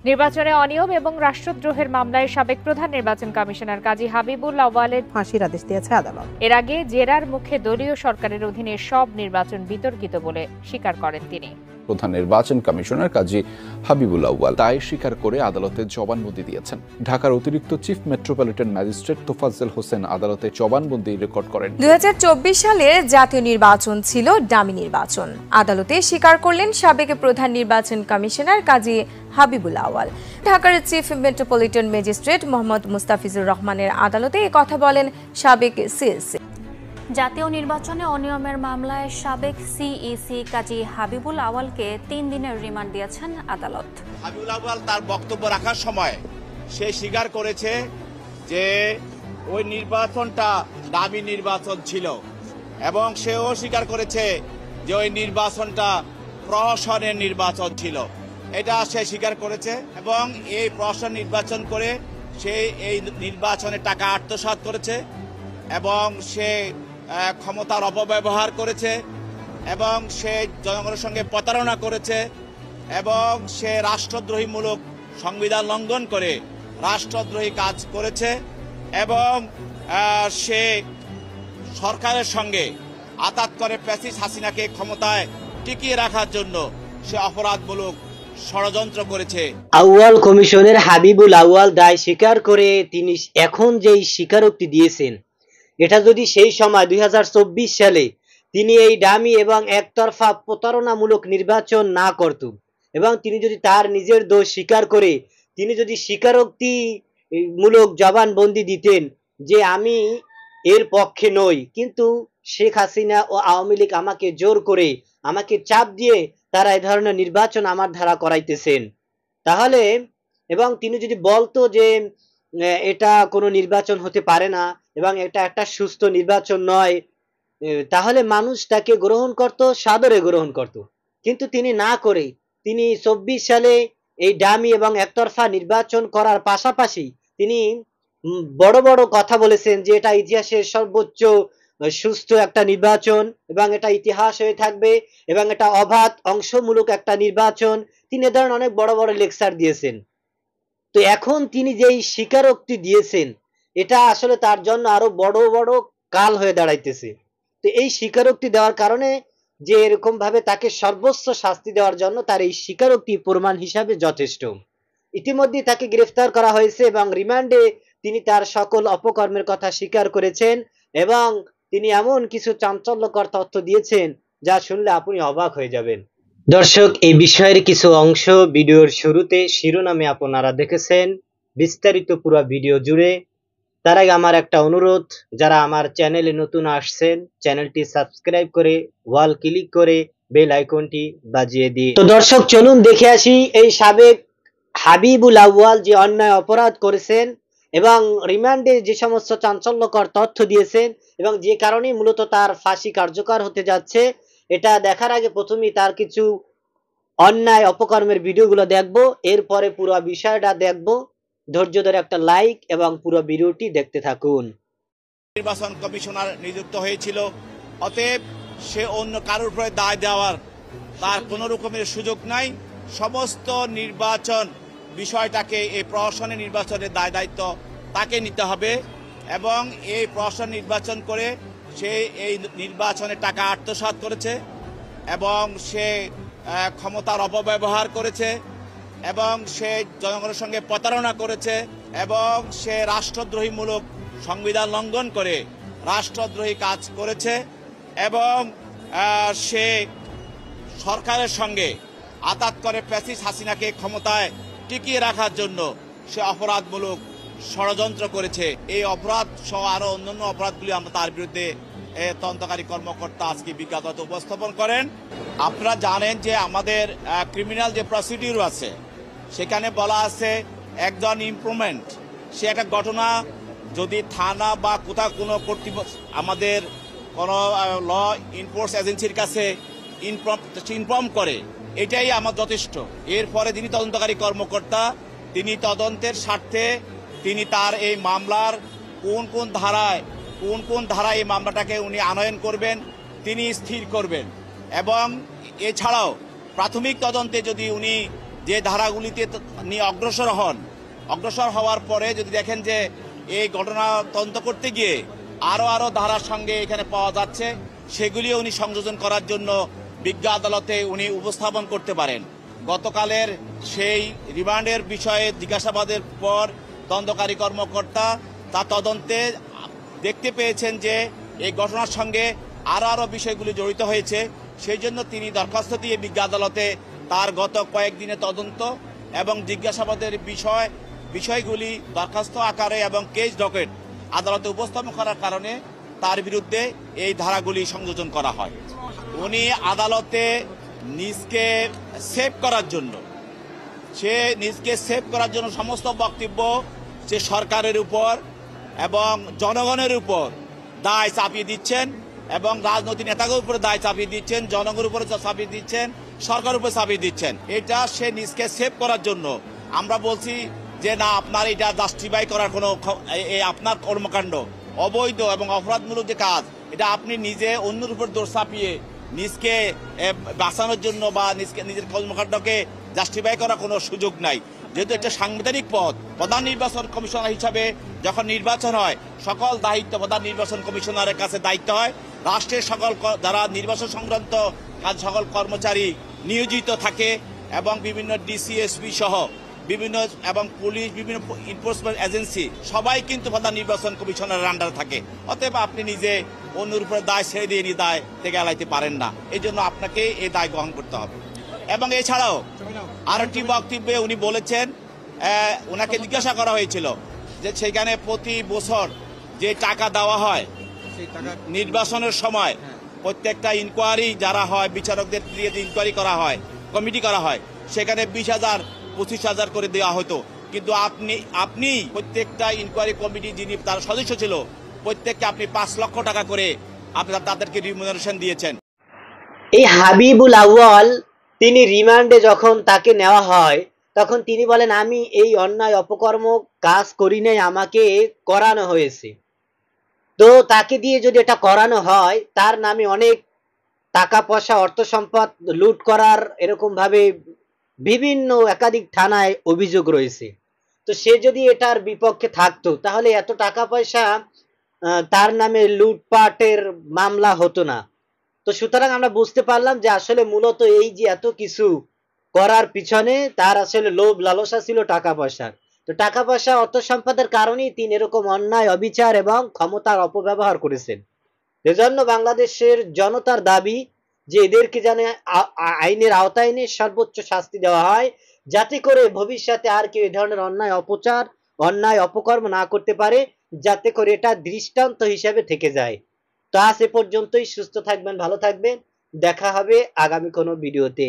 নির্বাচনে অনিয়ম এবং রাষ্ট্রদ্রোহের মামলায় সাবেক প্রধান নির্বাচন কমিশনার কাজী হাবিবুল আউয়ালের ফাঁসির আদেশ দিয়েছে আদালত। এর আগে জেরার মুখে দলীয় সরকারের অধীনে সব নির্বাচন বিতর্কিত বলে স্বীকার করেন তিনি। প্রধান নির্বাচন কমিশনার কাজী হাবিবুল আউয়াল দায় স্বীকার করে আদালতে জবানবন্দি দিয়েছেন। ঢাকার অতিরিক্ত chief metropolitan magistrate Tofazzal Hossain আদালতে জবানবন্দি রেকর্ড করেন। 2024 সালের জাতীয় নির্বাচন ছিল ডামি নির্বাচন। আদালতে স্বীকার করলেন সাবেক প্রধান নির্বাচন কমিশনার কাজী হাবিবুল আউয়াল। ঢাকার chief metropolitan magistrate Mohammad Mustafizur রহমানের আদালতে এই কথা বলেন সাবেক সিএসি। জাতীয় নির্বাচনে অনিয়মের মামলায় সাবেক সিইসি কাজী হাবিবুল আউয়ালকে 3 দিনের রিমান্ড দিয়েছেন আদালত। হাবিবুল আউয়াল তার বক্তব্য রাখার সময় সে স্বীকার করেছে যে ওই নির্বাচনটা ডামি নির্বাচন ছিল এবং সেও স্বীকার করেছে যে ওই নির্বাচনটা প্রহসনের নির্বাচন ছিল। এটা সে স্বীকার করেছে এবং এই প্রহসন নির্বাচন করে সে এই নির্বাচনে টাকা আত্মসাৎ করেছে এবং সে ক্ষমতার অপব্যবহার করেছে এবং সে জনগণের সঙ্গে প্রতারণা করেছে এবং সে রাষ্ট্রদ্রোহীমূলক সংবিধান লঙ্ঘন করে রাষ্ট্রদ্রোহী কাজ করেছে এবং সে সরকারের সঙ্গে আতাত করে ফ্যাসিস্ট হাসিনাকে ক্ষমতায় টিকিয়ে রাখার জন্য সে অপরাধমূলক ষড়যন্ত্র করেছে। আউয়াল কমিশনের হাবিবুল আউয়াল দায় স্বীকার করে তিনি এখন যেই স্বীকারোক্তি দিয়েছেন, এটা যদি সেই সময় 2024 সালে তিনি এই ডামি এবং একতরফা প্রতারণামূলক নির্বাচন না করত এবং তিনি যদি তার নিজের দোষ স্বীকার করে তিনি যদি স্বীকারোক্তি মূলক জবানবন্দি দিতেন যে আমি এর পক্ষে নই, কিন্তু শেখ হাসিনা ও আওয়ামী লীগ আমাকে জোর করে আমাকে চাপ দিয়ে তারা এই ধরনের নির্বাচন আমার দ্বারা করাইতেছেন, তাহলে এবং তিনি যদি বলতো যে এটা কোনো নির্বাচন হতে পারে না এবং এটা একটা সুস্থ নির্বাচন নয়, তাহলে মানুষ তাকে গ্রহণ করত, সাদরে গ্রহণ করত। কিন্তু তিনি না করে তিনি 24 সালে এই ডামি এবং একতরফা নির্বাচন করার পাশাপাশি তিনি বড় বড় কথা বলেছেন যে এটা ইতিহাসের সর্বোচ্চ সুস্থ একটা নির্বাচন এবং এটা ইতিহাস হয়ে থাকবে এবং এটা অবাধ অংশমূলক একটা নির্বাচন। তিনি এ ধরনের অনেক বড় বড় লেকচার দিয়েছেন। তো এখন তিনি যেই স্বীকারোক্তি দিয়েছেন এটা আসলে তার জন্য আরো বড় বড় কাল হয়ে দাঁড়াইতেছে। তো এই স্বীকারোক্তি দেওয়ার কারণে যে এরকম ভাবে তাকে সর্বোচ্চ শাস্তি দেওয়ার জন্য তার এই স্বীকারোক্তি প্রমাণ হিসাবে যথেষ্ট। ইতিমধ্যে তাকে গ্রেফতার করা হয়েছে এবং রিমান্ডে তিনি তার সকল অপকর্মের কথা স্বীকার করেছেন এবং তিনি এমন কিছু চাঞ্চল্যকর তথ্য দিয়েছেন যা শুনলে আপনি অবাক হয়ে যাবেন। দর্শক, এই বিষয়ের কিছু অংশ ভিডিওর শুরুতে শিরোনামে আপনারা দেখেছেন, বিস্তারিত পুরো ভিডিও জুড়ে। তার আগে আমার একটা অনুরোধ, যারা আমার চ্যানেলে নতুন আসছেন চ্যানেলটি সাবস্ক্রাইব করে ওয়াল ক্লিক করে বেল আইকনটি বাজিয়ে দিয়ে। তো দর্শক, চলুন দেখে আসি এই সাবেক হাবিবুল আউয়াল যে অন্যায় অপরাধ করেছেন এবং রিমান্ডে যে সমস্ত চাঞ্চল্যকর তথ্য দিয়েছেন এবং যে কারণে মূলত তার ফাঁসি কার্যকর হতে যাচ্ছে, এটা দেখার আগে প্রথমেই তার কিছু অন্যায় অপকর্মের ভিডিওগুলো দেখব, এরপরে পুরো বিষয়টা দেখব। ধৈর্য ধরে একটা লাইক এবং পুরো ভিডিওটি দেখতে থাকুন। নির্বাচন কমিশনার নিযুক্ত হয়েছিল, অতএব সে অন্য কারোর উপরে দায় দেওয়ার তার কোনো রকমের সুযোগ নাই। সমস্ত নির্বাচন বিষয়টাকে এই প্রহসনের নির্বাচনের দায় দায়িত্ব তাকে নিতে হবে এবং এই প্রহসন নির্বাচন করে সে এই নির্বাচনে টাকা আত্মসাৎ করেছে এবং সে ক্ষমতার অপব্যবহার করেছে এবং সে জনগণের সঙ্গে প্রতারণা করেছে এবং সে রাষ্ট্রদ্রোহীমূলক সংবিধান লঙ্ঘন করে রাষ্ট্রদ্রোহী কাজ করেছে এবং সে সরকারের সঙ্গে আতাত করে ফ্যাসিস্ট হাসিনাকে ক্ষমতায় টিকিয়ে রাখার জন্য সে অপরাধমূলক ষড়যন্ত্র করেছে। এই অপরাধ সহ আরো অন্যান্য অপরাধগুলি আমরা তার বিরুদ্ধে তদন্তকারী কর্মকর্তা আজকে বিজ্ঞাপন উপস্থাপন করেন। আপনারা জানেন যে আমাদের ক্রিমিনাল যে প্রসিডিউর আছে সেখানে বলা আছে একজন ইমপ্রুভমেন্ট, সে একটা ঘটনা যদি থানা বা কোথাও কোনো কর্তৃপক্ষ আমাদের কোনো ল এনফোর্স এজেন্সির কাছে ইনফর্ম করে, এটাই আমার যথেষ্ট। এরপরে যিনি তদন্তকারী কর্মকর্তা তিনি তদন্তের স্বার্থে তিনি তার এই মামলার কোন কোন ধারায় এই মামলাটাকে উনি আনয়ন করবেন তিনি স্থির করবেন এবং এছাড়াও প্রাথমিক তদন্তে যদি উনি যে ধারাগুলিতে নিয়ে অগ্রসর হওয়ার পরে যদি দেখেন যে এই ঘটনা তদন্ত করতে গিয়ে আরো ধারার সঙ্গে এখানে পাওয়া যাচ্ছে, সেগুলিও উনি সংযোজন করার জন্য বিজ্ঞ আদালতে উনি উপস্থাপন করতে পারেন। গতকালের সেই রিমান্ডের বিষয়ে জিজ্ঞাসাবাদের পর তদন্তকারী কর্মকর্তা তা তদন্তে দেখতে পেয়েছেন যে এই ঘটনার সঙ্গে আরো বিষয়গুলি জড়িত হয়েছে। সেই জন্য তিনি দরখাস্ত দিয়ে বিজ্ঞ আদালতে তার গত কয়েকদিনে তদন্ত এবং জিজ্ঞাসাবাদের বিষয়গুলি দরখাস্ত আকারে এবং কেস ডকেট আদালতে উপস্থাপন করার কারণে তার বিরুদ্ধে এই ধারাগুলি সংযোজন করা হয়। উনি আদালতে নিজকে সেভ করার জন্য সমস্ত বক্তব্য যে সরকারের উপর এবং জনগণের উপর দায় চাপিয়ে দিচ্ছেন এবং রাজনৈতিক নেতাদের উপরে দায় চাপিয়ে দিচ্ছেন, জনগণের উপরে চাপিয়ে দিচ্ছেন, সরকারের উপরে চাপিয়ে দিচ্ছেন। এটা সে নিজকে সেভ করার জন্য। আমরা বলছি যে না, আপনার এটা জাস্টিফাই করার কোনো আপনার কর্মকাণ্ড অবৈধ এবং অপরাধমূলক যে কাজ, এটা আপনি নিজে অন্যের উপর দোষ চাপিয়ে নিজকে বাঁচানোর জন্য বা নিজের কর্মকাণ্ডকে জাস্টিফাই করার কোনো সুযোগ নাই। যেহেতু একটা সাংবিধানিক পদ, প্রধান নির্বাচন কমিশনার হিসাবে যখন নির্বাচন হয় সকল দায়িত্ব প্রধান নির্বাচন কমিশনারের কাছে দায়িত্ব হয়। রাষ্ট্রের সকল যারা নির্বাচন সংক্রান্ত কাজ সকল কর্মচারী নিয়োজিত থাকে এবং বিভিন্ন ডিসিএসপি সহ বিভিন্ন এবং পুলিশ, বিভিন্ন এনফোর্সমেন্ট এজেন্সি সবাই কিন্তু প্রধান নির্বাচন কমিশনারের আন্ডারে থাকে। অতএব আপনি নিজে অন্যের উপরে দায় ছেড়ে দিয়ে দায় থেকে এড়াইতে পারেন না। এই জন্য আপনাকে এই দায় গ্রহণ করতে হবে। এবং এছাড়াও আরেকটি বক্তব্যে উনি বলেছেন, ওনাকে জিজ্ঞাসা করা হয়েছিল যে সেখানে প্রতি বছর যে টাকা দেওয়া হয় নির্বাচনের সময়, প্রত্যেকটা ইনকোয়ারি যারা হয় বিচারকদের দিয়ে যে ইনকোয়ারি করা হয়, কমিটি করা হয়, সেখানে 20,000 25,000 করে দেওয়া হতো। কিন্তু আপনি প্রত্যেকটা ইনকোয়ারি কমিটি যিনি তার সদস্য ছিল প্রত্যেককে আপনি 5 লক্ষ টাকা করে আপনারা তাদেরকে রিমুনারেশন দিয়েছেন। এই হাবিবুল আউয়াল তিনি রিমান্ডে যখন তাকে নেওয়া হয় তখন তিনি বলেন, আমি এই অন্যায় অপকর্ম কাজ করি নাই, আমাকে করানো হয়েছে। তো তাকে দিয়ে যদি এটা করানো হয়, তার নামে অনেক টাকা পয়সা অর্থ সম্পদ লুট করার এরকম ভাবে বিভিন্ন একাধিক থানায় অভিযোগ রয়েছে। তো সে যদি এটার বিপক্ষে থাকতো তাহলে এত টাকা পয়সা তার নামে লুটপাটের মামলা হতো না। তো সুতরাং আমরা বুঝতে পারলাম যে আসলে মূলত এই যে এত কিছু করার পিছনে তার আসলে লোভ লালসা ছিল টাকা পয়সার। তো টাকা পয়সা অর্থ সম্পদের কারণেই তিনি এরকম অন্যায় অবিচার এবং ক্ষমতার অপব্যবহার করেছেন। এজন্য বাংলাদেশের জনতার দাবি যে এদেরকে যেন আইনের আওতায় এনে সর্বোচ্চ শাস্তি দেওয়া হয়, যাতে করে ভবিষ্যতে আর কেউ এই ধরনের অন্যায় অপচার অন্যায় অপকর্ম না করতে পারে, যাতে করে এটা দৃষ্টান্ত হিসেবে থেকে যায়। তো আজ এ পর্যন্তই। সুস্থ থাকবেন, ভালো থাকবেন, দেখা হবে আগামী কোনো ভিডিওতে।